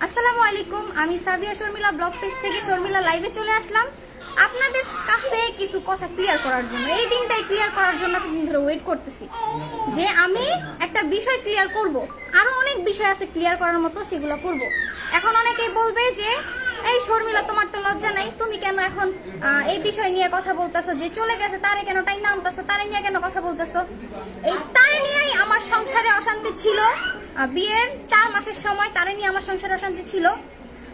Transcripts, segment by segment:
আসসালামু আলাইকুম, আমি সাদিয়া শর্মিলা ব্লগ পেজ থেকে শর্মিলা লাইভে চলে আসলাম আপনাদের কাছে কিছু কথা ক্লিয়ার করার জন্য। এই দিনটাই ক্লিয়ার করার জন্য এতদিন ধরে ওয়েট করতেছি যে আমি একটা বিষয় ক্লিয়ার করব। আরো অনেক বিষয় আছে ক্লিয়ার করার মতো, সেগুলো করব। এখন অনেকেই বলবে যে এই শর্মিলা তোমার তো লজ্জা নাই, তুমি কেন এখন এই বিষয় নিয়ে কথা বলতেছো? যে চলে গেছে তারে কেন টাইম নামতেছো? তারে নিয়ে কেন কথা বলতেছো? এই তারে নিয়েই আমার সংসারে অশান্তি ছিল। বিয়ের 4 মাসের সময় তারে নিয়ে আমার সংসারে অশান্তি ছিল।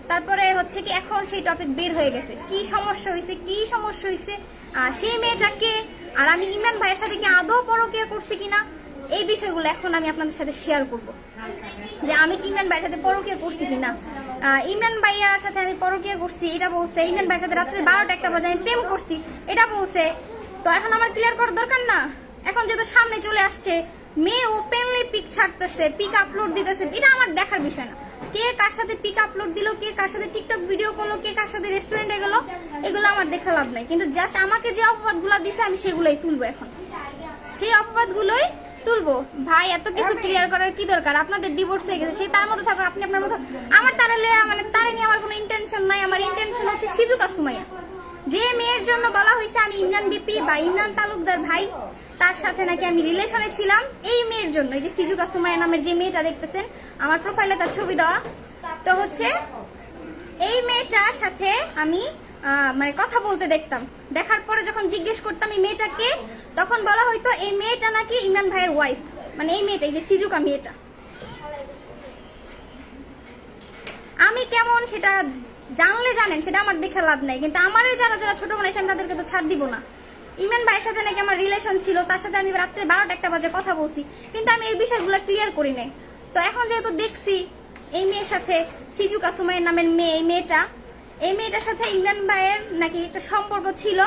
তারপরে হচ্ছে কি এখন সেই টপিক বের হয়ে গেছে, কি সমস্যা হয়েছে, সেই মেয়েটাকে আর আমি ইমরান ভাইয়ের সাথে কি আদৌ পরকীয়া করছি কিনা, এই বিষয়গুলো এখন আমি আপনাদের সাথে শেয়ার করব। যে আমি কি ইমরান ভাইয়ের সাথে পরকীয়া করছি কিনা। ইমরান ভাইয়ার সাথে আমি পরকীয়া করছি এটা বলছে, ইমরান ভাইয়ের সাথে রাত্রে 12টা-1টা বাজে আমি প্রেম করছি এটা বলছে। তো এখন আমার ক্লিয়ার করার দরকার না? এখন যেহেতু সামনে চলে আসছে, মেয়ে ওপেনলি পিক ছাড়তেছে, পিক আপলোড দিতেছে, এটা আমার দেখার বিষয় না। কে কার সাথে পিক আপলোড দিল, কে কার সাথে টিকটক ভিডিও করলো, কে কার সাথে রেস্টুরেন্টে গেল, এগুলো আমার দেখা লাভ নাই। কিন্তু জাস্ট আমাকে যে অপবাদগুলো দিছে আমি সেগুলোই তুলবো। এখন সেই অপবাদগুলোই তুলবো। ভাই এত কিছু ক্লিয়ার করার কি দরকার? আপনাদের ডিভোর্স হয়ে গেছে, সেই তার মতো থাকো, আপনি আপনার মতো। আমার তারে নিয়ে আমার কোনো ইন্টেনশন নাই। আমার ইন্টেনশন হচ্ছে সিজুকা সুমাইয়া, যে মেয়ের জন্য বলা হয়েছে আমি ইমরান বিপি বা ইমরান তালুকদার ভাই তার সাথে নাকি আমি রিলেশনে ছিলাম। এই মেয়ের জন্য, এই যে সিজুকা সুমাইয়া নামের যে মেয়েটা দেখতেছেন আমার প্রোফাইলে তার ছবি দেওয়া, তো হচ্ছে এই মেয়েটার সাথে আমি মানে কথা বলতে দেখতাম। দেখার পরে যখন জিজ্ঞেস করতাম এই মেয়েটাকে, তখন বলা হয়তো এই মেয়েটা নাকি ইমরান ভাইয়ের ওয়াইফ। মানে এই মেয়েটা, এই যে সিজুকা মেয়েটা, আমি কেমন সেটা জানলে জানেন, সেটা আমার দেখে লাভ নাই। কিন্তু আমার যারা যারা ছোট বানাইছে আমি তাদেরকে তো ছাড় দিব না। ইমরান ভাইয়ের সাথে নাকি আমার রিলেশন ছিল, তার সাথে আমি রাত্রে 12টা-1টা বাজে কথা বলছি, কিন্তু আমি এই বিষয়গুলো ক্লিয়ার করি নাই। তো এখন যেহেতু দেখছি এই মেয়ের সাথে সিজুকা সুমাইয়ের নামের মেয়ে, এই মেয়েটার সাথে ইমরান ভাইয়ের নাকি একটা সম্পর্ক ছিল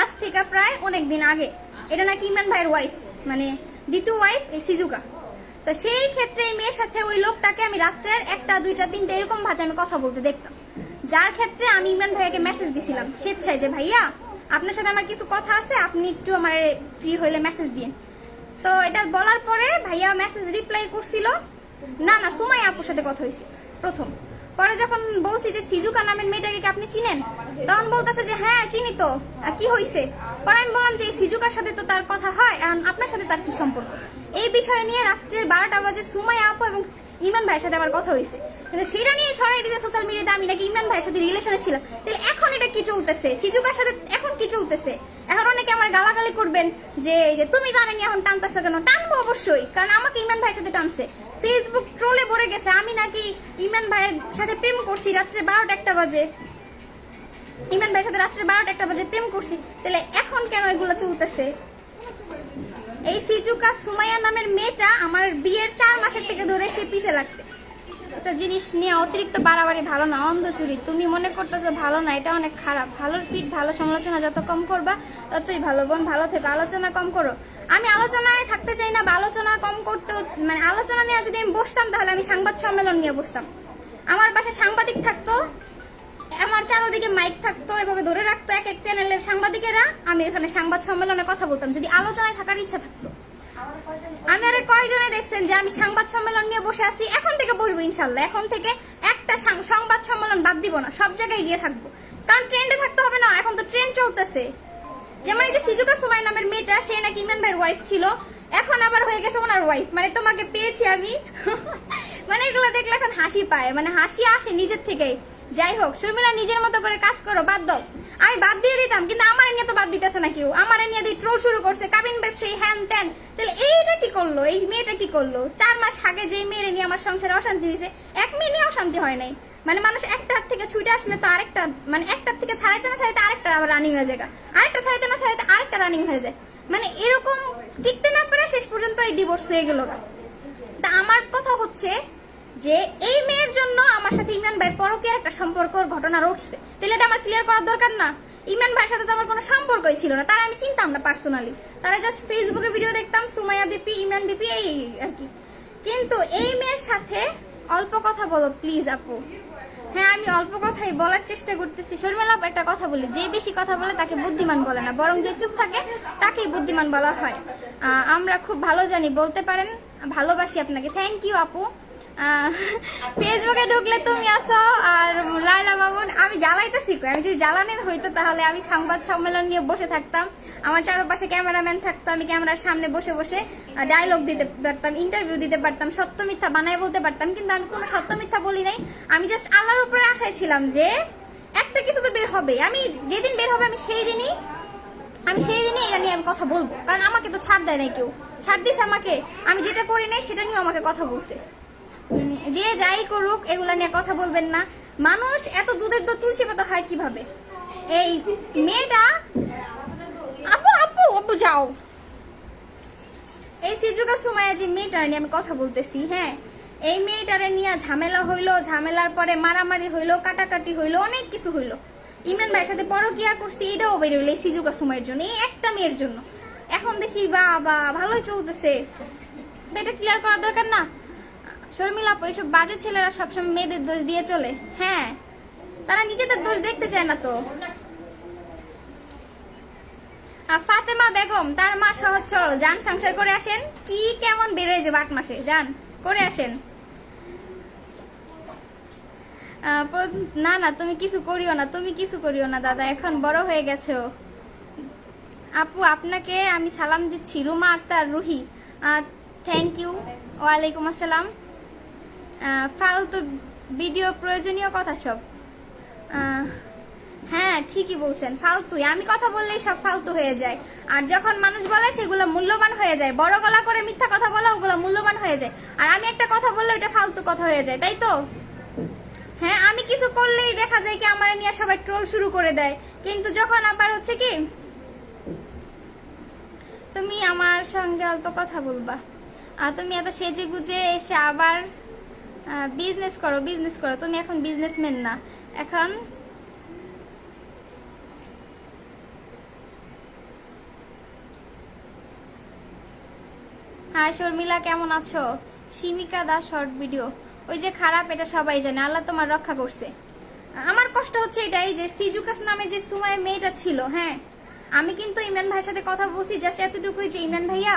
আজ থেকে প্রায় অনেক দিন আগে। এটা নাকি ইমরান ভাইয়ের ওয়াইফ, মানে দ্বিতীয় ওয়াইফ এই সিজুকা। তো সেই ক্ষেত্রে এই মেয়ের সাথে ওই লোকটাকে আমি রাত্রের 1টা, 2টা, 3টা এরকম ভাজে আমি কথা বলতে দেখতাম। যার ক্ষেত্রে আমি ইমরান ভাইয়াকে মেসেজ দিছিলাম স্বেচ্ছায় যে ভাইয়া আপনার সাথে আমার কিছু কথা আছে, আপনি একটু আমার ফ্রি হইলে মেসেজ দিন। তো এটা বলার পরে ভাইয়া মেসেজ রিপ্লাই করছিল না সুমাইয়া আপুর সাথে কথা হয়েছে প্রথম। পরে যখন বলছি যে সিজুকা নামের মেয়েটাকে কি আপনি চিনেন, তখন বলতেছে যে হ্যাঁ চিনি তো, কি হয়েছে? পরে আমি বললাম যে এই সিজুকার সাথে তো তার কথা হয়, আপনার সাথে তার কি সম্পর্ক? এই বিষয় নিয়ে রাত্রের 12টা বাজে সুমাইয়া আপু এবং ইমরান ভাইয়ের সাথে আমার কথা হয়েছে, কিন্তু সেটা নিয়ে ছড়াই দিতে সোশ্যাল মিডিয়াতে আমি নাকি ইমরান ভাইয়ের সাথে রিলেশনে ছিলাম। তাহলে এখন এটা কি চলতেছে? সিজুকার সাথে এখন কি চলতেছে? এখন অনেকে আমার গালাগালি করবেন যে তুমি তারা নিয়ে এখন টানতেছো কেন? টানবো অবশ্যই, কারণ আমাকে ইমরান ভাইয়ের সাথে টানছে। ফেসবুক ট্রোলে ভরে গেছে আমি নাকি ইমরান ভাইয়ের সাথে প্রেম করছি রাত্রে 12টা-1টা বাজে, ইমরান ভাইয়ের সাথে রাত্রে 12টা-1টা বাজে প্রেম করছি। তাহলে এখন কেন এগুলো চলতেছে? এই সিজুকা সুমাইয়া নামের মেয়েটা আমার বিয়ের 4 মাসের থেকে ধরে সে পিছে লাগছে। একটা জিনিস নিয়ে অতিরিক্ত বাড়াবাড়ি ভালো না, অন্ধচুরি। তুমি মনে করতেছো ভালো না, এটা অনেক খারাপ। ভালোর পিঠ, ভালো সমালোচনা যত কম করবা ততই ভালো। বোন ভালো থেকো, আলোচনা কম করো। আমি আলোচনায় থাকতে চাই না, বা আলোচনা কম করতেও, মানে আলোচনা নিয়ে যদি আমি বসতাম তাহলে আমি সংবাদ সম্মেলন নিয়ে বসতাম। আমার পাশে সাংবাদিক থাকতো, আমার চারোদিকে মাইক থাকতো, এভাবে ধরে রাখতো এক এক চ্যানেলের সাংবাদিকেরা, আমি এখানে সংবাদ সম্মেলনে কথা বলতাম যদি আলোচনায় থাকার ইচ্ছা থাকতো। আমি আরে কয়জনে দেখছেন যে আমি সংবাদ সম্মেলন নিয়ে বসে আছি? এখন থেকে বসবো ইনশাল্লাহ। এখন থেকে একটা সংবাদ সম্মেলন বাদ দিব না, সব জায়গায় গিয়ে থাকবো, কারণ ট্রেন্ডে থাকতে হবে না। এখন তো ট্রেন্ড চলতেছে। যেমন এই যে সিজুকা সুমাই নামের মেয়েটা, সে নাকি ইমরান ভাইয়ের ওয়াইফ ছিল, এখন আবার হয়ে গেছে ওনার ওয়াইফ। মানে তোমাকে পেয়েছি আমি মানে এগুলো দেখলে এখন হাসি পায়, মানে হাসি আসে নিজের থেকেই। যাই হোক, শর্মিলা নিজের মতো করে কাজ করো, বাদ দাও। আমি বাদ দিয়ে দিতাম, কিন্তু আমার নিয়ে তো বাদ দিতেছে না কেউ। আমার নিয়ে দিয়ে ট্রোল শুরু করছে, কাবিন ব্যবসায়ী, হ্যান ত্যান। তাহলে এইটা কি করলো? এই মেয়েটা কি করলো? 4 মাস আগে যে মেয়ের নিয়ে আমার সংসারে অশান্তি হয়েছে, এক মেয়ে নিয়ে অশান্তি হয় নাই। মানে মানুষ একটা হাত থেকে ছুটে আসলে তো আরেকটা, মানে একটার থেকে ছাড়াইতে না ছাড়াইতে আরেকটা আবার রানিং হয়ে যায়, আরেকটা ছাড়াইতে না ছাড়াইতে আরেকটা রানিং হয়ে যায়। মানে এরকম টিকতে না পারে শেষ পর্যন্ত এই ডিভোর্স হয়ে গেল। তা আমার কথা হচ্ছে যে এই মেয়ের জন্য আমার সাথে ইমরান ভাইয়ের পরকীয়ার একটা সম্পর্কর ঘটনা ঘটছে, তাহলে এটা আমার ক্লিয়ার করার দরকার না? ইমরান ভাইয়ের সাথে তো আমার কোনো সম্পর্কই ছিল না, তারা আমি চিনতাম না পার্সোনালি, তারা জাস্ট ফেসবুকে ভিডিও দেখতাম, সুমাইয়া বিপি, ইমরান বিপি, এই আর কি। কিন্তু এই মেয়ের সাথে অল্প কথা বলো প্লিজ আপু। হ্যাঁ, আমি অল্প কথাই বলার চেষ্টা করতেছি। শর্মিলা আপু, একটা কথা বলি, যে বেশি কথা বলে তাকে বুদ্ধিমান বলে না, বরং যে চুপ থাকে তাকেই বুদ্ধিমান বলা হয়। আমরা খুব ভালো জানি, বলতে পারেন, ভালোবাসি আপনাকে। থ্যাংক ইউ আপু। ফেসবুকে ঢুকলে তুমি আসো আর লাইলা মামুন। আমি জ্বালাইতেছি, আমি যদি জ্বালানের হইতো তাহলে আমি সংবাদ সম্মেলন নিয়ে বসে থাকতাম, আমার চারপাশে ক্যামেরাম্যান থাকতো, আমি ক্যামেরার সামনে বসে বসে ডায়লগ দিতে পারতাম, ইন্টারভিউ দিতে পারতাম, সত্য মিথ্যা বানায় বলতে পারতাম। কিন্তু আমি কোনো সত্য মিথ্যা বলি নাই, আমি জাস্ট আল্লাহর উপরে আশায় ছিলাম যে একটা কিছু তো বের হবে, আমি যেদিন বের হবে আমি সেই দিনই এটা নিয়ে আমি কথা বলবো। কারণ আমাকে তো ছাড় দেয় নাই কেউ, ছাড় দিছে আমাকে, আমি যেটা করি নাই সেটা নিয়ে আমাকে কথা বলছে। যে যাই করুক এগুলা নিয়ে কথা বলবেন না। মানুষ এত দুধের দুধ তুলসী পাতা হয় কিভাবে? এই মেয়েটা আপু আপু আপু যাও, এই সিজুকা সুমাইয়া যে মেয়েটার নিয়ে আমি কথা বলতেছি, হ্যাঁ, এই মেয়েটারে নিয়ে ঝামেলা হইলো, ঝামেলার পরে মারামারি হইলো, কাটাকাটি হইলো, অনেক কিছু হইলো। ইমরান ভাইয়ের সাথে পরকিয়া করছি, এটাও বের হইলো এই সিজুকা সুমাইয়ের জন্য, এই একটা মেয়ের জন্য। এখন দেখি বা ভালোই চলতেছে, এটা ক্লিয়ার করা দরকার না? শর্মিলা আপু, এইসব বাজে ছেলেরা সবসময় মেয়েদের দোষ দিয়ে চলে। হ্যাঁ, তারা নিজেদের দোষ দেখতে চায় না তো। ফাতেমা বেগম, তার মা সহজ সরল, যান সংসার করে আসেন। কি কেমন বেড়ে যাবে 8 মাসে, যান করে আসেন। না না, তুমি কিছু করিও না, তুমি কিছু করিও না দাদা, এখন বড় হয়ে গেছো। আপু আপনাকে আমি সালাম দিচ্ছি, রুমা আক্তার রুহি, থ্যাংক ইউ। ওয়ালাইকুম আসসালাম। ফালতু ভিডিও, প্রয়োজনীয় কথা সব। হ্যাঁ ঠিকই বলছেন, ফালতুই। আমি কথা বললেই সব ফালতু হয়ে যায়, আর যখন মানুষ বলে সেগুলো মূল্যবান হয়ে যায়। বড় গলা করে মিথ্যা কথা বলে ওগুলো মূল্যবান হয়ে যায়, আর আমি একটা কথা বললে ওটা ফালতু কথা হয়ে যায়, তাই তো? হ্যাঁ, আমি কিছু করলেই দেখা যায় কি আমার নিয়ে সবাই ট্রোল শুরু করে দেয়। কিন্তু যখন আবার হচ্ছে কি তুমি আমার সঙ্গে অল্প কথা বলবা, আর তুমি এত সেজে গুজে এসে আবার বিজনেস করো, তুমি এখন বিজনেসম্যান না, এখন হাই শর্মিলা, কেমন আছো? শিমিকা দাস শর্ট ভিডিও, ওই যে খারাপ এটা সবাই জানে, আল্লাহ তোমার রক্ষা করছে। আমার কষ্ট হচ্ছে এটাই যে সিজুকাস নামে যে সুমাইয়া মেয়েটা ছিল, হ্যাঁ, আমি কিন্তু ইমরান ভাইয়ের সাথে কথা বলছি জাস্ট এতটুকুই যে ইমরান ভাইয়া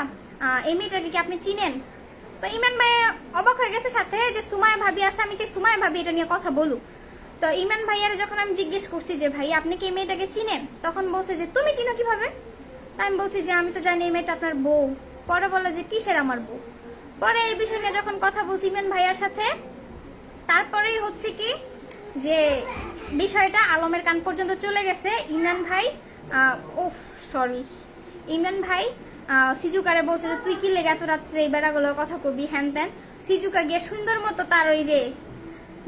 এই মেয়েটাকে কি আপনি চিনেন? তো ইমরান ভাই অবাক হয়ে গেছে সাথে যে সুমাইয়া ভাবি আছে, আমি যে সুমাইয়া ভাবি এটা নিয়ে কথা বলুক। তো ইমরান ভাইয়ার যখন আমি জিজ্ঞেস করছি যে ভাই আপনি কি এই মেয়েটাকে চিনেন, তখন বলছে যে তুমি চিনো কিভাবে? তাই আমি বলছি যে আমি তো জানি এই মেয়েটা আপনার বউ। পরে বলে যে কিসের আমার বউ? পরে এই বিষয় নিয়ে যখন কথা বলছি ইমরান ভাইয়ার সাথে, তারপরেই হচ্ছে কি যে বিষয়টা আলমের কান পর্যন্ত চলে গেছে। ইমরান ভাই ইমরান ভাই সিজুকারে বলছে যে তুই কি লেগে এত রাত্রে এই বেড়াগুলোর কথা কবি, হ্যান ত্যান। সিজুকা গিয়ে সুন্দর মতো তার ওই যে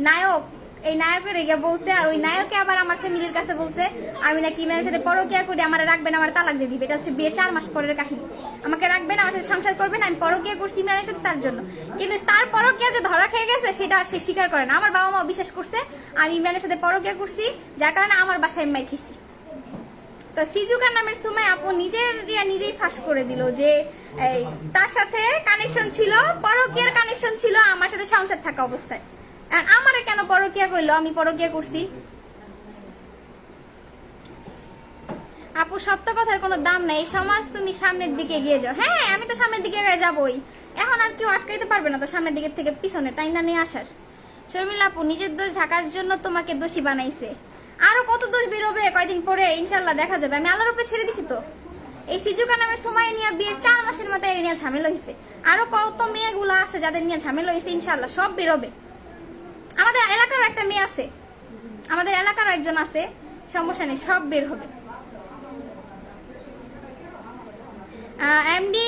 নায়ক, এই নায়কের গিয়ে বলছে, আর ওই নায়কে আবার আমার ফ্যামিলির কাছে বলছে আমি নাকি ইমরানের সাথে পরকিয়া করি, আমার রাখবেন, আমার তালাক দিয়ে দিবে। এটা হচ্ছে বিয়ে 4 মাস পরের কাহিনী। আমাকে রাখবেন, আমার সাথে সংসার করবেন, আমি পরকিয়া করছি ইমরানের সাথে তার জন্য। কিন্তু তার পরকিয়া যে ধরা খেয়ে গেছে সেটা আর সে স্বীকার করে না। আমার বাবা মা বিশ্বাস করছে আমি ইমরানের সাথে পরকিয়া করছি, যার কারণে আমার বাসায় মাই খেয়েছি। তো সিজুকা নামের সুমাই আপু নিজেই ফাঁস করে দিল যে তার সাথে কানেকশন ছিল, পরকিয়ার কানেকশন ছিল আমার সাথে সংসার থাকা অবস্থায়। আমারে কেন পরকিয়া কইলো, আমি পরকিয়া করছি? আপু সত্য কথার কোনো দাম নেই, সমাজ তুমি সামনের দিকে এগিয়ে যাও। হ্যাঁ, আমি তো সামনের দিকে এগিয়ে যাবোই, এখন আর কেউ আটকাইতে পারবে না তো সামনের দিকে থেকে পিছনে টাইনা নিয়ে আসার। শর্মিলা আপু, নিজের দোষ ঢাকার জন্য তোমাকে দোষী বানাইছে, আরো কত দোষ বেরোবে কয়দিন পরে ইনশাল্লাহ দেখা যাবে। আমি আল্লাহর উপরে ছেড়ে দিছি তো। এই সিজুকা নামের সময় নিয়ে বিয়ের 4 মাসের মাথায় নিয়ে ঝামেলা হয়েছে, আরো কত মেয়েগুলো আছে যাদের নিয়ে ঝামেলা হয়েছে, ইনশাল্লাহ সব বেরোবে। আমাদের এলাকার একটা মেয়ে আছে, আমাদের এলাকার একজন আছে, সমস্যা নেই, সব বের হবে। এমডি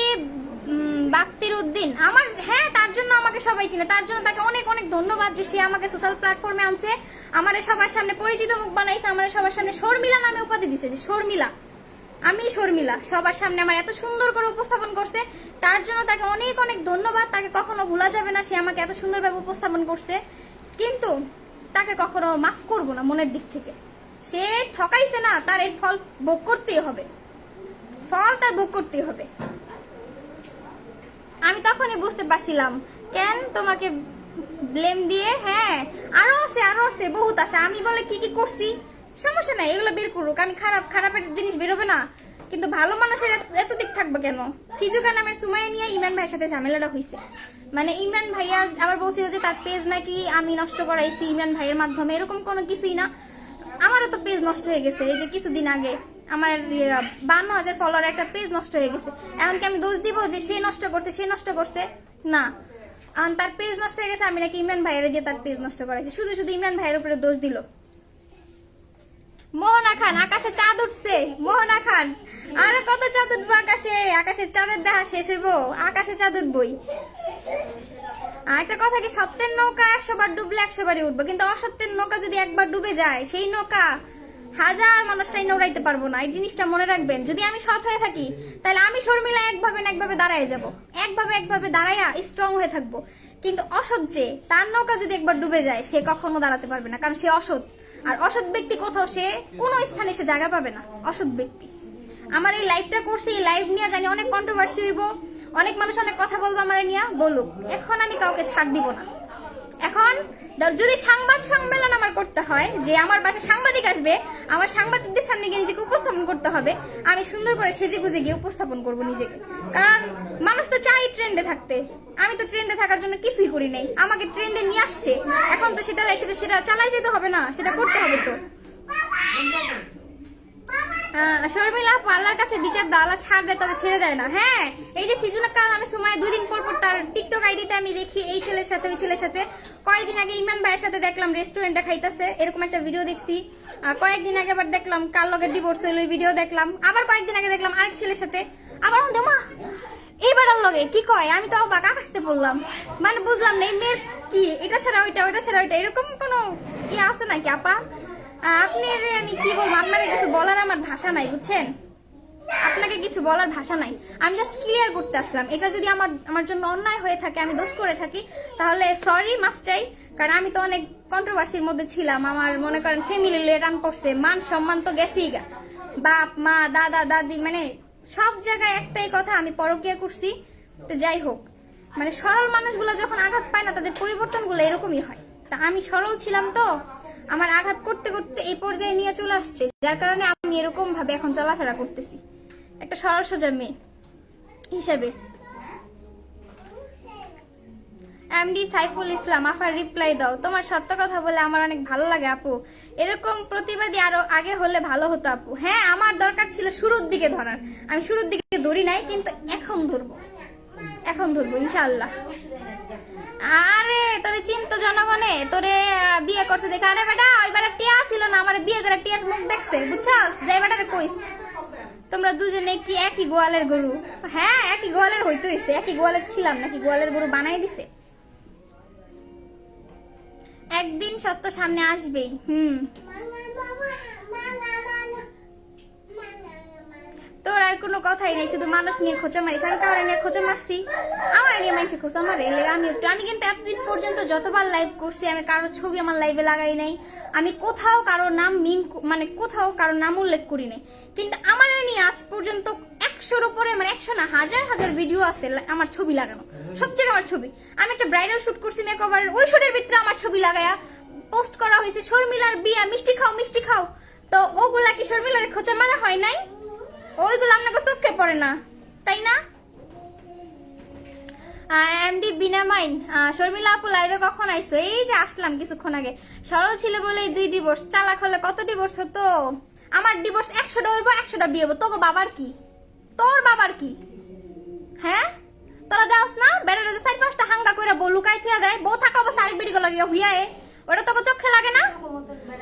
বাক্তির উদ্দিন আমার, হ্যাঁ, তার জন্য আমাকে সবাই চিনে, তার জন্য তাকে অনেক অনেক ধন্যবাদ যে সে আমাকে সোশ্যাল প্ল্যাটফর্মে আনছে, আমার সবার সামনে পরিচিত মুখ বানাইছে, আমার সবার সামনে শর্মিলা নামে উপাধি দিছে যে শর্মিলা, আমি শর্মিলা, সবার সামনে আমার এত সুন্দর করে উপস্থাপন করছে। তার জন্য তাকে অনেক অনেক ধন্যবাদ, তাকে কখনো ভোলা যাবে না, সে আমাকে এত সুন্দরভাবে উপস্থাপন করছে। কিন্তু তাকে কখনো মাফ করব না মনের দিক থেকে। সে ঠকাইছে না, তার এর ফল ভোগ করতেই হবে, ফল তার ভোগ করতেই হবে। আমি তখনই বুঝতে পারছিলাম কেন তোমাকে ব্লেম দিয়ে। হ্যাঁ, আরো আছে বহুত আছে, আমি বলে কি কি করছি, সমস্যা নাই, এগুলো বের করুক। আমি খারাপের জিনিস বেরোবে না, কিন্তু ভালো মানুষের এত দিক থাকবে কেন? সিজুকা নামের সুমাইয়া নিয়ে ইমরান ভাইয়ের সাথে ঝামেলাটা হয়েছে, মানে ইমরান ভাইয়া আবার বলছিল যে তার পেজ নাকি আমি নষ্ট করাইছি ইমরান ভাইয়ের মাধ্যমে, এরকম কোনো কিছুই না। আমারও তো পেজ নষ্ট হয়ে গেছে, এই যে কিছুদিন আগে আমার 52,000 ফলোয়ার একটা পেজ নষ্ট হয়ে গেছে। এখন কি আমি দোষ দিব যে সে নষ্ট করছে? না, তার পেজ নষ্ট হয়ে গেছে, আমি নাকি ইমরান ভাইয়ের দিয়ে তার পেজ নষ্ট করাইছি, শুধু শুধু ইমরান ভাইয়ের উপরে দোষ দিল। মোহনা খান, আকাশে চাঁদ উঠছে। মোহনা খান, আরো কত চাঁদ উঠবো আকাশে? আকাশের চাঁদের দেখা শেষ হইব? আকাশে চাঁদ উঠবই। আর একটা কথা কি, সত্যের নৌকা 100 বার ডুবলে 100 বারই উঠবো, কিন্তু অসত্যের নৌকা যদি একবার ডুবে যায়, সেই নৌকা হাজার মানুষটাই নৌড়াইতে পারবো না। এই জিনিসটা মনে রাখবেন। যদি আমি সৎ হয়ে থাকি, তাহলে আমি শর্মিলা একভাবে না একভাবে দাঁড়ায় যাব, একভাবে দাঁড়াইয়া স্ট্রং হয়ে থাকবো। কিন্তু অসৎ যে, তার নৌকা যদি একবার ডুবে যায়, সে কখনো দাঁড়াতে পারবে না, কারণ সে অসৎ। আর অসৎ ব্যক্তি কোথাও সে কোনো স্থানে সে জায়গা পাবে না, অসৎ ব্যক্তি। আমার এই লাইভটা করছি, এই লাইভ নিয়ে জানি অনেক কন্ট্রোভার্সি হইব, অনেক মানুষ অনেক কথা বলবো আমার নিয়ে, বলুক। এখন আমি কাউকে ছাড় দিব না। এখন যদি সংবাদ সম্মেলন আমার করতে হয়, যে আমার বাসায় সাংবাদিক আসবে, আমার সাংবাদিকদের সামনে গিয়ে নিজেকে উপস্থাপন করতে হবে, আমি সুন্দর করে সেজে গুজে গিয়ে উপস্থাপন করব নিজেকে। কারণ মানুষ তো চাই ট্রেন্ডে থাকতে, আমি তো ট্রেন্ডে থাকার জন্য কিছুই করি নাই। আমাকে ট্রেন্ডে নিয়ে আসছে, এখন তো সেটা চালাই যেতে হবে না, সেটা করতে হবে তো। শর্মিলা আপু, আল্লাহর কাছে বিচার দাও, আল্লাহ ছাড় দেয় তবে ছেড়ে দেয় না। হ্যাঁ, এই যে সিজুনা কাল আমি সময় 2 দিন পর তার টিকটক আইডিতে আমি দেখি এই ছেলের সাথে ওই ছেলের সাথে। কয়েকদিন আগে ইমরান ভাইয়ের সাথে দেখলাম রেস্টুরেন্টে খাইতেছে, এরকম একটা ভিডিও দেখছি। কয়েকদিন আগে আবার দেখলাম কার লগে ডিভোর্স হইলো, ওই ভিডিও দেখলাম। আবার কয়েকদিন আগে দেখলাম আরেক ছেলের সাথে, আবার মা এইবার লগে কি কয়, আমি তো অবাক, আকাশতে পড়লাম। মানে বুঝলাম না এই মেয়ের কি, এটা ছাড়া ওইটা, ওইটা ছাড়া ওইটা, এরকম কোনো ইয়ে আছে নাকি আপা? আপনি আমি কি বলবো, আপনার কিছু বলার আমার ভাষা নাই, বুঝছেন? আপনাকে কিছু বলার ভাষা নাই। আমি জাস্ট ক্লিয়ার করতে আসলাম। এটা যদি আমার জন্য অন্যায় হয়ে থাকে, আমি দোষ করে থাকি, তাহলে সরি, মাফ চাই। কারণ আমি তো অনেক কন্ট্রোভার্সির মধ্যে ছিলাম। আমার মনে করেন ফ্যামিলি লিয়ে রান করছে, মান সম্মান তো গেছেই গা, বাপ মা দাদা দাদি, মানে সব জায়গায় একটাই কথা, আমি পরকীয়া করছি। তো যাই হোক, মানে সরল মানুষগুলো যখন আঘাত পায় না, তাদের পরিবর্তনগুলো এরকমই হয়। তা আমি সরল ছিলাম, তো আমার আঘাত করতে করতে এই পর্যায়ে নিয়ে চলে আসছে, যার কারণে আমি এরকম ভাবে এখন চলাফেরা করতেছি একটা সরল সোজা মেয়ে হিসেবে। এমডি সাইফুল ইসলাম, আফার রিপ্লাই দাও। তোমার সত্য কথা বলে আমার অনেক ভালো লাগে আপু, এরকম প্রতিবাদী আরো আগে হলে ভালো হতো আপু। হ্যাঁ, আমার দরকার ছিল শুরুর দিকে ধরার, আমি শুরুর দিকে ধরি নাই, কিন্তু এখন ধরবো ইনশাআল্লাহ। আরে তোরে চিন্তা জনগণে, তোরে বিয়ে করছে দেখে। আরে বেটা, ওইবার টিয়া ছিল না, আমার বিয়ে করে টিয়ার মুখ দেখছে, বুঝছস? যাই বেটারে কইস, তোমরা দুজনে কি একই গোয়ালের গরু? হ্যাঁ, একই গোয়ালের হইতে হইছে, একই গোয়ালের ছিলাম নাকি গোয়ালের গরু বানাই দিছে? একদিন সত্য সামনে আসবেই। তোর আর কোনো কথাই নেই, শুধু মানুষ নিয়ে খোঁচা মারিস। আমি কারো নিয়ে খোঁচা মারছি? আমার নিয়ে মানুষ খোঁচা মারে, আমি কিন্তু এতদিন পর্যন্ত যতবার লাইভ করছি, আমি কারোর ছবি আমার লাইভে লাগাই নাই, আমি কোথাও কারোর নাম মানে কোথাও কারোর নাম উল্লেখ করি নাই। কিন্তু আমার নিয়ে আজ পর্যন্ত 100-র উপরে, মানে 100 না, হাজার ভিডিও আছে আমার ছবি লাগানো, সবচেয়ে আমার ছবি। আমি একটা ব্রাইডাল শুট করছি মেকওভারের, ওই শুটের ভিতরে আমার ছবি লাগায়া পোস্ট করা হয়েছে, শর্মিলার বিয়া, মিষ্টি খাও। তো ওগুলা কি শর্মিলার খোঁচা মারা হয় নাই? ওইগুলো আপনাকে চোখে পড়ে না, তাই না? এমডি বিনা মাইন, শর্মিলা আপু লাইভে কখন আইসো? এই যে আসলাম কিছুক্ষণ আগে। সরল ছিল বলে 2 ডিভোর্স, চালাক হলে কত ডিভোর্স হতো? আমার ডিভোর্স 100টা হইব, 100টা বিয়ে হবো। তোর বাবার কি? হ্যাঁ, তোরা দেওয়াস না বেড়াটা যে 4-5টা হাঙ্গা করে বউ লুকাই থিয়া দেয়, বউ থাকা অবস্থা আরেক বেড়ি গলা গিয়া হুইয়া, ওটা তোকে চোখে লাগে না?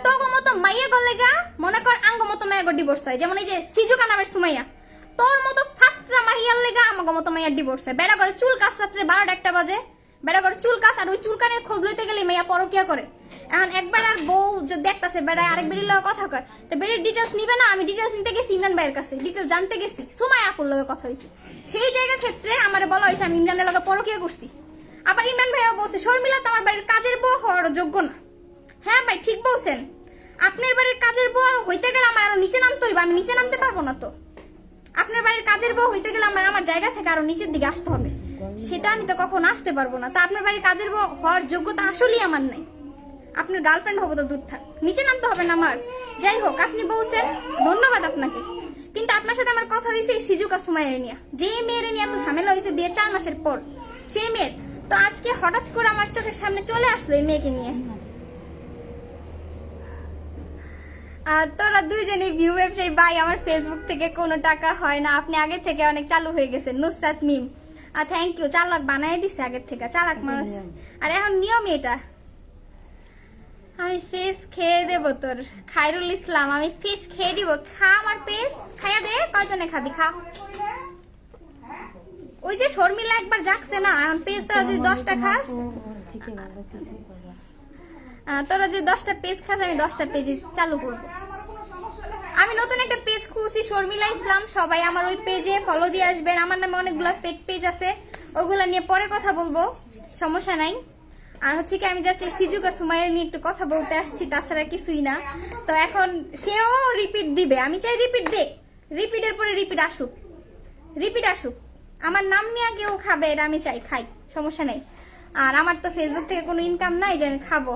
তোর মতো মাইয়া গলে গা, মনে কর আঙ্গ মতো মাইয়া গো ডিভোর্স হয়, যেমন এই যে সিজুকা নামের সুমাইয়া, তোর মতো ফাত্রা মাইয়ার লেগা আমাকে মতো মাইয়ার ডিভোর্স হয়। বেড়া করে চুল কাজ রাত্রে 12টা 1টা বাজে, বেড়া করে চুল কাজ, আর ওই চুলকানের খোঁজ লইতে গেলে মাইয়া পরকিয়া করে। এখন একবার আর বউ যদি দেখতেছে বেড়ায় আরেক বেড়ির লগে কথা কয়, তো বেড়ির ডিটেলস নিবে না? আমি ডিটেলস নিতে গেছি ইমরান ভাইয়ের কাছে, ডিটেলস জানতে গেছি, সুমাইয়া আপুর লগে কথা হয়েছে, সেই জায়গার ক্ষেত্রে আমার বলা হয়েছে আমি ইমরানের লগে পরকিয়া করছি। আবার ইমরান ভাইও বলছে শর্মিলা তো আমার বাড়ির কাজের বউ হওয়ার যোগ্য না। হ্যাঁ ভাই, ঠিক বলছেন, আপনার বাড়ির কাজের বউ হইতে গেলে আমার আরো নিচে নামতে হইবে, আমি নিচে নামতে পারবো না। তো আপনার বাড়ির কাজের বউ হইতে গেলে আমার জায়গা থেকে আরো নিচের দিকে আসতে হবে, সেটা আমি তো কখন আসতে পারবো না। তা আপনার বাড়ির কাজের বউ হওয়ার যোগ্যতা আসলেই আমার নাই। আপনার গার্লফ্রেন্ড হবো তো দূর থাক, নিচে নামতে হবে না আমার। যাই হোক, আপনি বলছেন, ধন্যবাদ আপনাকে। কিন্তু আপনার সাথে আমার কথা হয়েছে এই সিজুকা সুমাইয়ের নিয়ে, যে মেয়ের নিয়ে এত ঝামেলা হয়েছে বিয়ের 4 মাসের পর, সেই মেয়ের তো আজকে হঠাৎ করে আমার চোখের সামনে চলে আসলো এই মেয়েকে নিয়ে। তোরা দুইজনে ভিউ ব্যবসায়ী ভাই, আমার ফেসবুক থেকে কোনো টাকা হয় না, আপনি আগে থেকে অনেক চালু হয়ে গেছেন। নুসরাত মিম থ্যাংক ইউ, চালাক বানাই দিছে আগের থেকে, চালাক মানুষ। আর এখন নিয়ম এটা, আমি ফিশ খেয়ে দেবো তোর। খায়রুল ইসলাম আমি ফিশ খেয়ে দিব, খা আমার পেস খাইয়া দে। কয়জনে খাবি খা। ওই যে শর্মিলা একবার যাচ্ছে না, এখন পেজ তোরা যদি 10টা খাস, তোরা যদি 10টা পেজ খাস আমি 10টা পেজ চালু করবো। আমি নতুন একটা পেজ খুলছি শর্মিলা ইসলাম, সবাই আমার ওই পেজে ফলো দিয়ে আসবেন। আমার নামে অনেকগুলো ফেক পেজ আছে, ওগুলা নিয়ে পরে কথা বলবো, সমস্যা নাই। আর হচ্ছে কি আমি জাস্ট এই সিজুকা সুমাইয়ের নিয়ে একটু কথা বলতে আসছি, তাছাড়া কিছুই না। তো এখন সেও রিপিট দিবে, আমি চাই রিপিট দে, রিপিটের পরে রিপিট আসুক, রিপিট আসুক। আমার নাম নিয়ে কেউ খাবে এটা আমি চাই, খাই, সমস্যা নেই। আর আমার তো ফেসবুক থেকে কোনো ইনকাম নাই যে আমি খাবো।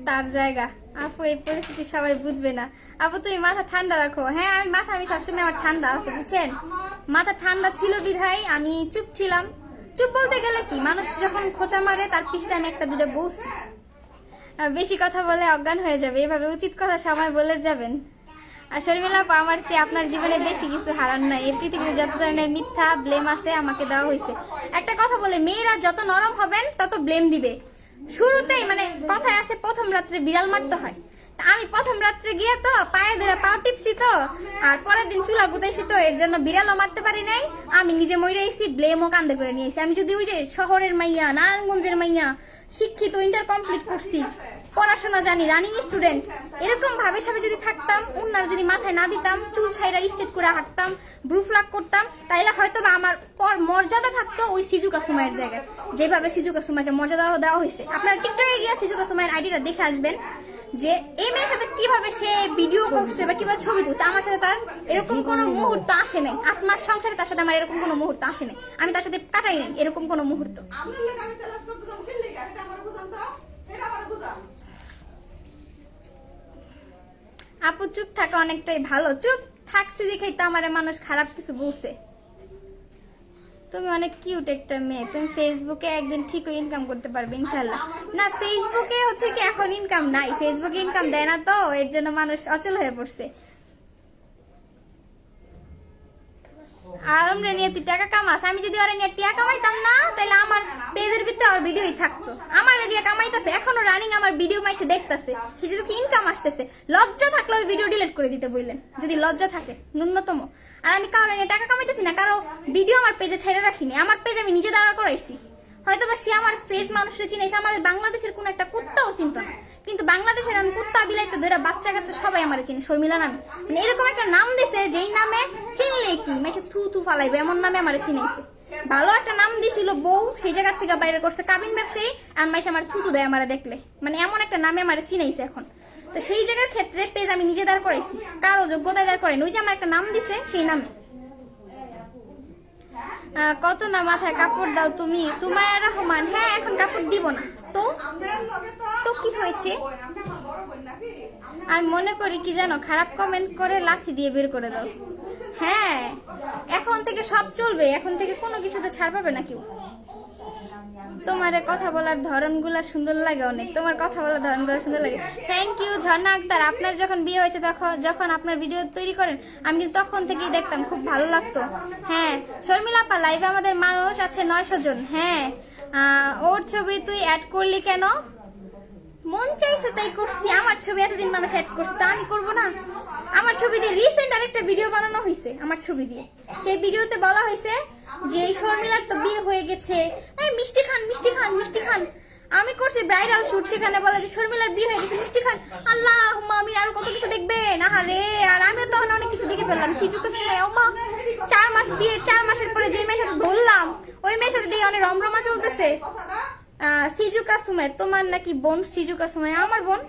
তার জায়গা আপু, এই পরিস্থিতি সবাই বুঝবে না। আপু তুমি মাথা ঠান্ডা রাখো। হ্যাঁ আমি সবসময় আমার ঠান্ডা আছে, বুঝছেন। মাথা ঠান্ডা ছিল বিধায় আমি চুপ ছিলাম। চুপ বলতে গেলে কি, মানুষ যখন খোঁচা মারে তার পিছনে আমি একটা দুটো বসি। বেশি কথা বলে অজ্ঞান হয়ে যাবে, এভাবে উচিত কথা সময় বলে যাবেন। আর শর্মিলা আপু, আমার চেয়ে আপনার জীবনে বেশি কিছু হারান নাই। এই পৃথিবীতে যত ধরনের মিথ্যা ব্লেম আছে আমাকে দেওয়া হয়েছে। একটা কথা বলে, মেয়েরা যত নরম হবেন তত ব্লেম দিবে। শুরুতেই মানে কথায় আছে প্রথম রাত্রে বিড়াল মারতে হয়। আমি প্রথম রাত্রে গিয়ে তো পায়ে ধরে পা টিপছি তো, আর পরের দিন চুলা গুতাইছি তো, এর জন্য বিড়ালও মারতে পারি নাই। আমি নিজে মরে আইছি, ব্লেমও কান্দে করে নিয়ে আইছি। আমি যদি ওই যে শহরের মাইয়া, নারায়ণগঞ্জের মাইয়া, শিক্ষিত, ইন্টার কমপ্লিট করছি, পড়াশোনা জানি, রানিং স্টুডেন্ট, এরকম ভাবে সবাই যদি থাকতাম, উন্নার যদি মাথায় না দিতাম, চুল ছাইরা স্টেট করে হাঁটতাম, ব্রু ফ্লাগ করতাম, তাইলে হয়তো বা আমার পর মর্যাদা থাকতো ওই সিজুকা সুমাইয়ের জায়গায়, যেভাবে সিজুকা সুমাইকে মর্যাদা দেওয়া হয়েছে। আপনারা টিকটকে গিয়ে সিজুকা সুমাইয়ের আইডিটা দেখে আসবেন যে এই মেয়ের সাথে কিভাবে সে ভিডিও করছে বা কিভাবে ছবি তুলছে। আমার সাথে তার এরকম কোনো মুহূর্ত আসে নাই। 8 মাস সংসারে তার সাথে আমার এরকম কোনো মুহূর্ত আসে নাই। আমি তার সাথে কাটাই নাই এরকম কোনো মুহূর্ত। আপু চুপ থাকা অনেকটাই ভালো। চুপ থাকছি দেখেই তো আমার মানুষ খারাপ কিছু বলছে। তুমি অনেক কিউট একটা মেয়ে, তুমি ফেসবুকে একদিন ঠিকই ইনকাম করতে পারবে ইনশাল্লাহ। না ফেসবুকে হচ্ছে কি এখন ইনকাম নাই, ফেসবুকে ইনকাম দেয় না তো, এর জন্য মানুষ অচল হয়ে পড়ছে। আর আমরা নিয়ে তুই টাকা কামাস, আমি যদি ওরা নিয়ে টাকা কামাইতাম না তাহলে আমার পেজের ভিতরে আর ভিডিওই থাকতো। আমার দিয়ে কামাইতেছে, এখনো রানিং আমার ভিডিও মাইসে দেখতেছে, সে যদি ইনকাম আসতেছে। লজ্জা থাকলে ওই ভিডিও ডিলিট করে দিতে বললেন, যদি লজ্জা থাকে ন্যূনতম। আর আমি কারো নিয়ে টাকা কামাইতেছি না, কারো ভিডিও আমার পেজে ছেড়ে রাখিনি। আমার পেজ আমি নিজে দাঁড়া করাইছি। হয়তো বা সে আমার ফেস মানুষের চিনাইছে, আমার বাংলাদেশের কোন একটা কুত্তাও চিনত না, কিন্তু বাংলাদেশের আমি কুত্তা বিলাইতে ধরে বাচ্চা কাচ্চা সবাই আমার চিনি শর্মিলা নামে। মানে এরকম একটা নাম দিছে যেই নামে চিনলে কি মাইসে থু থু ফালাইবে, এমন নামে আমার চিনাইছে। ভালো একটা নাম দিছিল বউ, সেই জায়গা থেকে বাইরে করছে কাবিন ব্যবসায়ী, আর মাইসে আমার থুতু দেয় আমার দেখলে। মানে এমন একটা নামে আমার চিনাইছে এখন। তো সেই জায়গার ক্ষেত্রে পেজ আমি নিজে দাঁড় করাইছি, কারো যোগ্যতা দাঁড় করেন। ওই যে আমার একটা নাম দিছে সেই নামে। কত না মাথায় কাপড় দাও তুমি, সুমাইয়া রহমান। হ্যাঁ এখন কাপড় দিব না তো, তো কি হয়েছে? আমি মনে করি কি জানো, খারাপ কমেন্ট করে লাথি দিয়ে বের করে দাও। হ্যাঁ এখন থেকে সব চলবে, এখন থেকে কোনো কিছুতে ছাড় পাবে না কেউ। তোমার কথা বলার ধরনগুলা সুন্দর লাগে অনেক, তোমার কথা বলার ধরনগুলো সুন্দর লাগে। থ্যাংক ইউ ঝর্ণা আক্তার। আপনার যখন বিয়ে হয়েছে যখন আপনার ভিডিও তৈরি করেন আমি কিন্তু তখন থেকেই দেখতাম, খুব ভালো লাগতো। হ্যাঁ শর্মিলা আপা, লাইভে আমাদের মানুষ আছে 900 জন। হ্যাঁ ওর ছবি তুই অ্যাড করলি কেন? মন চাইছে তাই করছি। আমার ছবি এতদিন মানুষ অ্যাড করছে, তা আমি করবো না? আমার ছবি দিয়ে রিসেন্ট আরেকটা ভিডিও বানানো হয়েছে আমার ছবি দিয়ে। সেই ভিডিওতে বলা হয়েছে যে এই শর্মিলার তো বিয়ে হয়ে গেছে, মিষ্টি খান মিষ্টি খান মিষ্টি খান। আমি করছি ব্রাইডাল শুট, সেখানে বলে যে শর্মিলার বিয়ে হয়ে গেছে মিষ্টি খান। আল্লাহ আমি আর কত কিছু দেখবে না রে। আর আমি তখন অনেক কিছু দেখে ফেললাম। সিজুকে 4 মাস বিয়ে, 4 মাসের পরে যে মেয়ের সাথে ধরলাম ওই মেয়ের সাথে দিয়ে অনেক রমরমা চলতেছে। সিজুকা সুমাই তোমার নাকি বোন? সিজুকা সুমাই আমার বোন।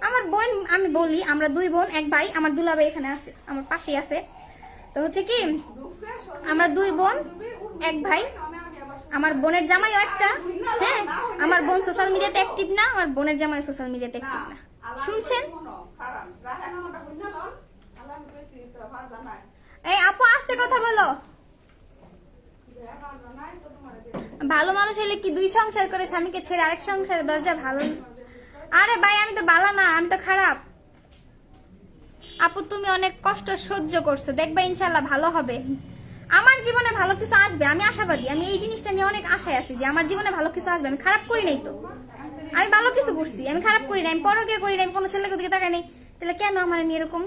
আমার বোন আমি বলি, আমরা 2 বোন 1 ভাই। আমার দুলাভাই এখানে আছে, আমার পাশেই আছে। তো হচ্ছে কি আমরা 2 বোন 1 ভাই। আমার বোনের জামাইও একটা। হ্যাঁ আমার বোন সোশ্যাল মিডিয়াতে অ্যাক্টিভ না, আমার বোনের জামাই সোশ্যাল মিডিয়াতে অ্যাক্টিভ না। শুনছেন? এই আপু আস্তে কথা বলো। ভালো মানুষ হলে কি দুই সংসার করে স্বামীকে ছেড়ে আরেক সংসারের দরজা ভালো? আরে ভাই আমি তো ভালো না, আমি তো খারাপ। আপু তুমি অনেক কষ্ট সহ্য করছো, দেখবা ইনশাল্লাহ ভালো হবে। আমার জীবনে ভালো কিছু আসবে, আমি আশাবাদী। আমি এই জিনিসটা নিয়ে অনেক আশায় আছি যে আমার জীবনে ভালো কিছু আসবে। আমি খারাপ করি নাই তো, আমি ভালো কিছু করছি, আমি খারাপ করি নাই, আমি পরকীয়া করি নাই, আমি কোনো ছেলেকে দিকে তাকাই নাই। তাহলে কেন আমার নিয়ে এরকম?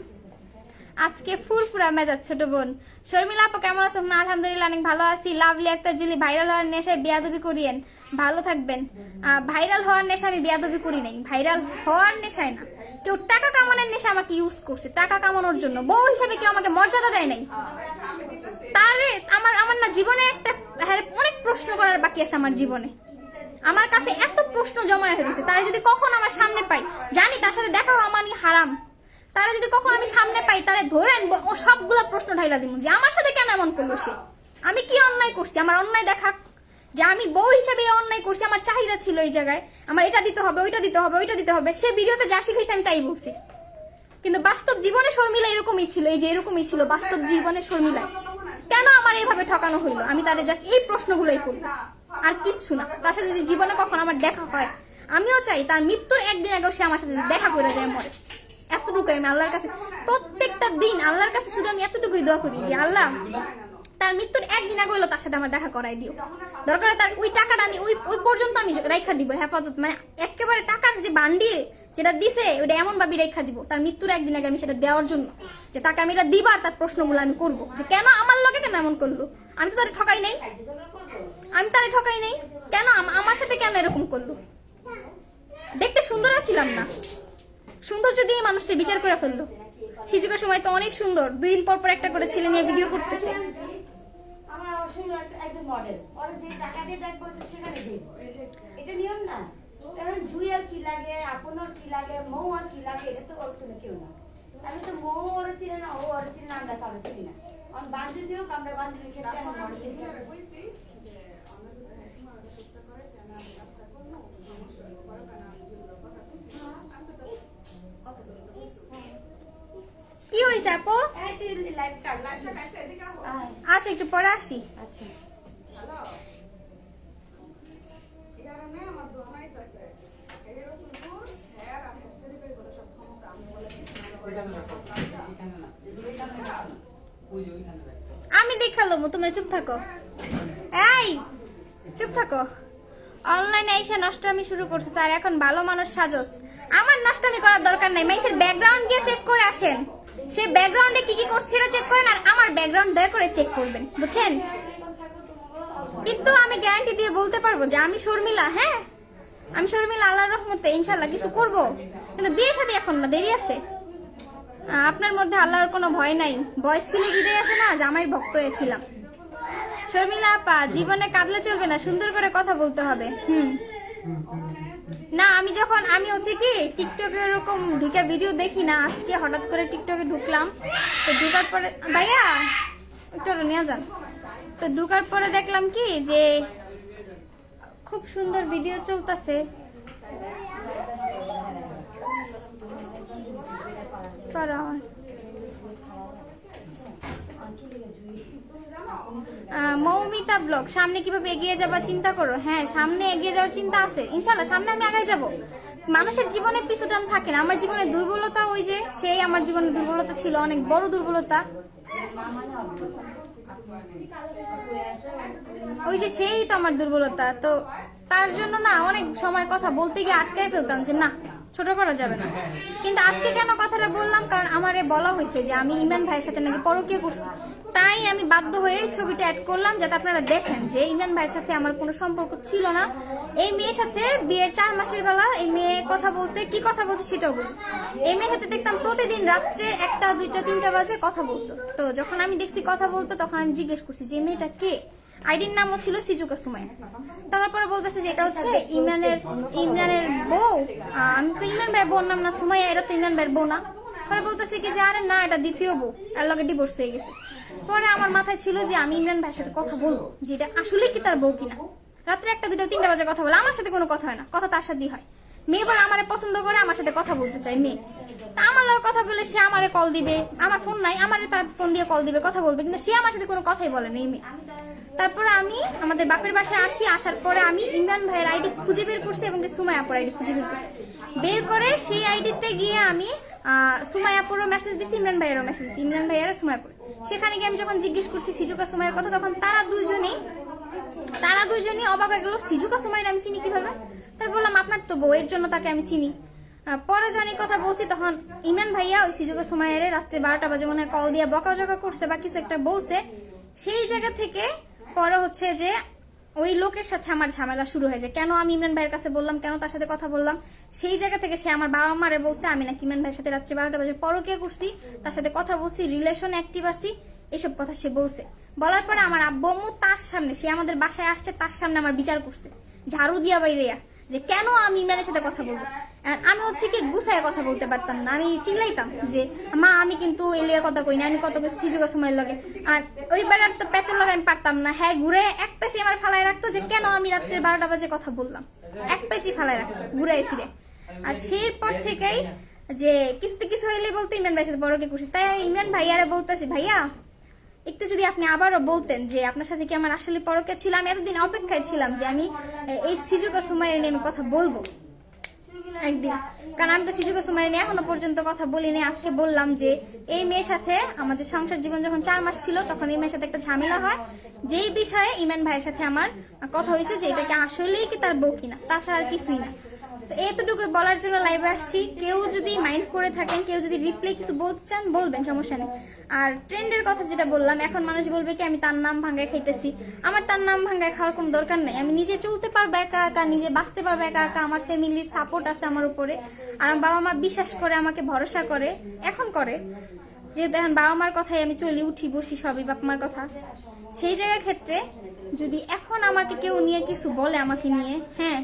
আজকে ফুরফুরা মেজাজ ছোট বোন। শর্মিলা আপু কেমন আছো? আলহামদুলিল্লাহ অনেক ভালো আছি। লাভলি একটা জিলি ভাইরাল হওয়ার নেশায় বিয়াদবি করিয়েন, ভালো থাকবেন। ভাইরাল হওয়ার নেশা আমি বিয়াদবি করি নাই, ভাইরাল হওয়ার নেশায় না। কেউ টাকা কামানোর নেশা আমাকে ইউজ করছে, টাকা কামানোর জন্য। বউ হিসাবে কেউ আমাকে মর্যাদা দেয় নাই। তারে আমার আমার না জীবনে একটা অনেক প্রশ্ন করার বাকি আছে আমার জীবনে। আমার কাছে এত প্রশ্ন জমা হয়ে গেছে, তারা যদি কখন আমার সামনে পাই, জানি তার সাথে দেখা হওয়া মানে হারাম। তারা যদি কখন আমি সামনে পাই, তারা ধরে আনবো, ও সবগুলা প্রশ্ন ঢাইলা দিব যে আমার সাথে কেন এমন করলো সে, আমি কি অন্যায় করছি, আমার অন্যায় দেখা যে আমি বউ হিসেবে অন্যায় করছি। আমার চাহিদা ছিল এই জায়গায়, আমার এটা দিতে হবে, ওইটা দিতে হবে, ওইটা দিতে হবে। সে ভিডিওতে যা শিখেছে আমি তাই বলছি, কিন্তু বাস্তব জীবনে শর্মিলা এরকমই ছিল। এই যে এরকমই ছিল বাস্তব জীবনে শর্মিলা। কেন আমার এইভাবে ঠকানো হইলো? আমি তাদের জাস্ট এই প্রশ্নগুলোই করি, আর কিচ্ছু না। তার সাথে যদি জীবনে কখন আমার দেখা হয়, আমিও চাই তার মৃত্যুর একদিন আগেও সে আমার সাথে দেখা করে যায় মরে। এতটুকুই আমি আল্লাহর কাছে প্রত্যেকটা দিন আল্লাহর কাছে শুধু আমি এতটুকুই দোয়া করি যে আল্লাহ তার মৃত্যুর একদিন আগে হলো তার সাথে আমার দেখা করাই দিও। দরকার তার ওই টাকাটা আমি ওই পর্যন্ত আমি রাইখা দিব হেফাজত, মানে একেবারে টাকার যে বান্ডিল যেটা দিছে ওটা এমন ভাবে রেখা দিব তার মৃত্যুর একদিন আগে আমি সেটা দেওয়ার জন্য, যে তাকে আমি এটা দিবার তার প্রশ্নগুলো আমি করবো যে কেন আমার লগে কেন এমন করলো। আমি তো তারে ঠকাই নাই, আমি তারে ঠকাই নাই, কেন আমার সাথে কেন এরকম করলো? দেখতে সুন্দর ছিলাম না, সুন্দর যদি এই মানুষটা বিচার করে ফেললো। সিজুকের সময় তো অনেক সুন্দর, 2 দিন পর পর একটা করে ছেলে নিয়ে ভিডিও করতেছে। আমার আসলে একদম মডেল ওর যে টাকা দিয়ে ডাকবো তো সেখানে দেব, এটা নিয়ম না। কারণ জুইয়ার কি লাগে, আপনার কি লাগে, মৌ আর কি লাগে, এটা তো ওর শুনে কেউ না। আমি তো মৌ ওর চিনে না, ও ওর চিনে না, আমরা কারো চিনি না। আমার বান্ধবী হোক, আমরা বান্ধবীর ক্ষেত্রে আমার মডেল কি হয়েছে আপু? আচ্ছা একটু পরে আসি। আচ্ছা আমি দেখালো তোমরা চুপ থাকো, এই চুপ থাকো। অনলাইনে এসে নষ্টামি শুরু করছে স্যার, এখন ভালো মানুষ সাজস। আমার নষ্টামি করার দরকার নাই, মানুষের ব্যাকগ্রাউন্ড গিয়ে চেক করে আসেন। সে ব্যাকগ্রাউন্ডে কি কি করছে সেটা চেক করেন, আর আমার ব্যাকগ্রাউন্ড দয়া করে চেক করবেন, বুঝছেন? কিন্তু আমি গ্যারান্টি দিয়ে বলতে পারবো যে আমি শর্মিলা, হ্যাঁ আমি শর্মিলা, আল্লাহর রহমতে ইনশাল্লাহ কিছু করব। কিন্তু বিয়ে শাদী এখন না, দেরি আছে। আপনার মধ্যে আল্লাহর কোনো ভয় নাই, ভয় ছিল বিদায় আছে না, জামাইয়ের ভক্ত হয়েছিলাম। শর্মিলা আপা জীবনে কাঁদলে চলবে না, সুন্দর করে কথা বলতে হবে। না আমি হচ্ছে কি টিকটকে এরকম ঢুকে ভিডিও দেখি না, আজকে হঠাৎ করে টিকটকে ঢুকলাম। তো ঢুকার পরে ভাইয়া একটু নিয়ে যান, তো ঢুকার পরে দেখলাম কি যে খুব সুন্দর ভিডিও চলতেছে। মৌমিতা ব্লগ, সামনে কিভাবে এগিয়ে যাবা চিন্তা করো? হ্যাঁ সামনে এগিয়ে যাওয়ার চিন্তা আছে ইনশাল্লাহ, সামনে আমি আগে যাব। মানুষের জীবনে পিছুটান থাকে না। আমার জীবনে দুর্বলতা ওই যে সেই আমার জীবনে দুর্বলতা ছিল, অনেক বড় দুর্বলতা, ওই যে সেই তো আমার দুর্বলতা। তো তার জন্য না অনেক সময় কথা বলতে গিয়ে আটকায় ফেলতাম যে না ছোট করা যাবে না। কিন্তু আজকে কেন কথাটা বললাম, কারণ আমারে বলা হয়েছে যে আমি ইমরান ভাইয়ের সাথে নাকি পরকীয়া করছি, তাই আমি বাধ্য হয়ে ছবিটা অ্যাড করলাম যাতে আপনারা দেখেন যে ইমরান ভাইয়ের সাথে আমার কোনো সম্পর্ক ছিল না। এই মেয়ের সাথে বিয়ের 4 মাসের বেলা এই মেয়ে কথা বলছে, কি কথা বলছে সেটাও বলি। এই মেয়ের সাথে দেখতাম প্রতিদিন রাত্রে 1টা 2টা 3টা বাজে কথা বলতো। তো যখন আমি দেখছি কথা বলতো তখন আমি জিজ্ঞেস করছি যে মেয়েটা কে, আইডির নামও ছিল সিজুকা সুমাইয়া। তারপরে বলতেছে যে এটা হচ্ছে ইমরানের বউ। আমি তো ইমরান ভাইয়ের বউর নাম না সুমাইয়া, এটা তো ইমরান ভাইয়ের বউ না। পরে বলতেছে কি যে আরে না এটা দ্বিতীয় বউ, এর লগে ডিভোর্স হয়ে গেছে। পরে আমার মাথায় ছিল যে আমি ইমরান ভাইয়ের সাথে কথা বলবো যে এটা আসলে কি তার বউ কিনা। রাত্রে 1টা 2টা 3টা বাজে কথা বলে, আমার সাথে কোনো কথা হয় না, কথা তার সাথেই হয়। মেয়ে বলে আমারে পছন্দ করে, আমার সাথে কথা বলতে চাই মেয়ে। তা আমার লগে কথা বলে সে আমারে কল দিবে, আমার ফোন নাই, আমারে তার ফোন দিয়ে কল দিবে, কথা বলবে, কিন্তু সে আমার সাথে কোনো কথাই বলে না এই মেয়ে। তারপরে আমি আমাদের বাপের বাসায় আসি, আসার পরে আমি ইমরান ভাইয়ের আইডি খুঁজে বের করছি এবং সুমাই আপুর আইডি খুঁজে বের করছি। বের করে সেই আইডিতে গিয়ে আমি সুমাই আপুরও মেসেজ দিছি, ইমরান ভাইয়েরও মেসেজ দিছি, ইমরান ভাইয়ের সুমাই আপুর। সেখানে গিয়ে আমি যখন জিজ্ঞেস করছি সিজুকা সুমাইয়ের কথা, তখন তারা দুজনেই অবাক হয়ে গেল, সিজুকা সুমাইয়ের আমি চিনি কিভাবে? তার বললাম আপনার তো বউ, এর জন্য তাকে আমি চিনি। পরে যখন এই কথা বলছি তখন ইমরান ভাইয়া ওই সিজুকা সুমাইয়ের রাত্রে 12টা বাজে মনে হয় কল দিয়ে বকাঝকা করছে বা কিছু একটা বলছে। সেই জায়গা থেকে পরে হচ্ছে যে ওই লোকের সাথে আমার ঝামেলা শুরু হয়ে যায়। কেন আমি ইমরান ভাইয়ের কাছে বললাম, কেন তার সাথে কথা বললাম, সেই জায়গা থেকে সে আমার বাবা মারে বলছে আমি নাকি ইমরান ভাইয়ের সাথে রাত্রে 12টা বাজে পরকীয়া করছি, তার সাথে কথা বলছি, রিলেশন অ্যাক্টিভ আছি, এসব কথা সে বলছে। বলার পরে আমার আব্বু আম্মু তার সামনে, সে আমাদের বাসায় আসছে, তার সামনে আমার বিচার করছে ঝাড়ু দিয়া বাইরেয়া, যে কেন আমি ইমরানের সাথে কথা বলবো। আর আমি হচ্ছে কি গুছায় কথা বলতে পারতাম না, আমি চিল্লাইতাম যে মা আমি কিন্তু এলিয়া কথা কই না, আমি কত সিজুকা সময় লাগে। আর ওইবার আর তো প্যাচের লগে আমি পারতাম না, হ্যাঁ ঘুরে এক পেঁচি আমার ফালায় রাখতো যে কেন আমি রাত্রে 12টা বাজে কথা বললাম, এক পেঁচি ফালায় রাখতো ঘুরে ফিরে। আর সেই পর থেকেই যে কিছুতে কিছু হইলে বলতো ইমরান ভাইয়ের সাথে বড়কে করছি। তাই আমি ইমরান ভাইয়ারে বলতেছি, ভাইয়া একটু যদি আপনি আবারও বলতেন যে আপনার সাথে কি আমার আসলে পরকে ছিল। আমি এতদিন অপেক্ষায় ছিলাম যে আমি এই সিজুকা সুমাইয়ের নিয়ে আমি কথা বলবো একদিন, কারণ আমি তো সিজুকা সুমাইয়ের নিয়ে এখনো পর্যন্ত কথা বলিনি। আজকে বললাম যে এই মেয়ের সাথে আমাদের সংসার জীবন যখন 4 মাস ছিল তখন এই মেয়ের সাথে একটা ঝামেলা হয়, যেই বিষয়ে ইমরান ভাইয়ের সাথে আমার কথা হয়েছে যে এটা কি আসলেই কি তার বউ কিনা, তাছাড়া আর কিছুই না। তো এতটুকু বলার জন্য লাইভে আসছি। কেউ যদি মাইন্ড করে থাকেন, কেউ যদি রিপ্লাই কিছু বলতে চান বলবেন, সমস্যা নেই। আর ট্রেন্ডের কথা যেটা বললাম, এখন মানুষ বলবে কি আমি তার নাম ভাঙ্গায় খাইতেছি। আমার তার নাম ভাঙ্গায় খাওয়ার কোনো দরকার নেই। আমি নিজে চলতে পারবো একা একা, নিজে বাঁচতে পারবো একা একা, আমার ফ্যামিলির সাপোর্ট আছে আমার উপরে। আর আমার বাবা মা বিশ্বাস করে, আমাকে ভরসা করে, এখন করে, যে দেখেন বাবা মার কথাই আমি চলি উঠি বসি সবই বাপ মার কথা। সেই জায়গার ক্ষেত্রে যদি এখন আমাকে কেউ নিয়ে কিছু বলে আমাকে নিয়ে, হ্যাঁ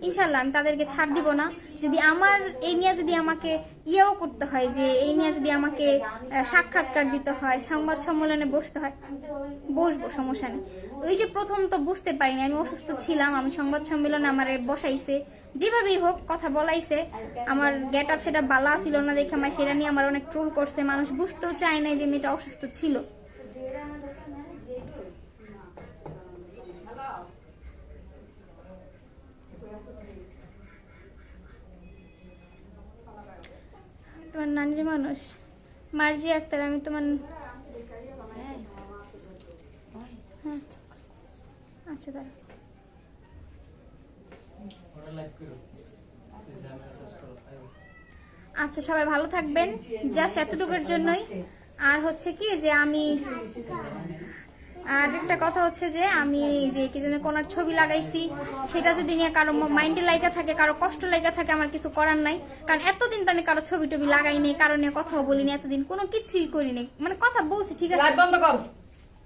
ইনশাল্লাহ আমি তাদেরকে ছাড় দিব না। যদি আমার এই নিয়ে যদি আমাকে ইয়েও করতে হয়, যে এই নিয়ে যদি আমাকে সাক্ষাৎকার দিতে হয়, সংবাদ সম্মেলনে বসতে হয়, বসবো, সমস্যা নেই। ওই যে প্রথম তো বুঝতে পারিনি, আমি অসুস্থ ছিলাম, আমি সংবাদ সম্মেলনে আমার বসাইছে, যেভাবেই হোক কথা বলাইছে। আমার গেট আপ সেটা বালা ছিল না দেখে আমার সেটা নিয়ে আমার অনেক ট্রোল করছে। মানুষ বুঝতেও চায় না যে মেয়েটা অসুস্থ ছিল। তোমার নানির মানুষ মার্জি আক্তার, আমি তোমার হ্যাঁ আচ্ছা দাঁড়া। আচ্ছা সবাই ভালো থাকবেন, জাস্ট এতটুকুর জন্যই। আর হচ্ছে কি যে আমি আর একটা কথা হচ্ছে যে আমি যে কি যেন কোনার ছবি লাগাইছি, সেটা যদি নিয়ে কারো মাইন্ডে লাগা থাকে, কারো কষ্ট লাগা থাকে, আমার কিছু করার নাই। কারণ এতদিন তো আমি কারো ছবি টবি লাগাই নেই, কারো নিয়ে কথাও বলিনি, এতদিন কোনো কিছুই করিনি, মানে কথা বলছি ঠিক আছে।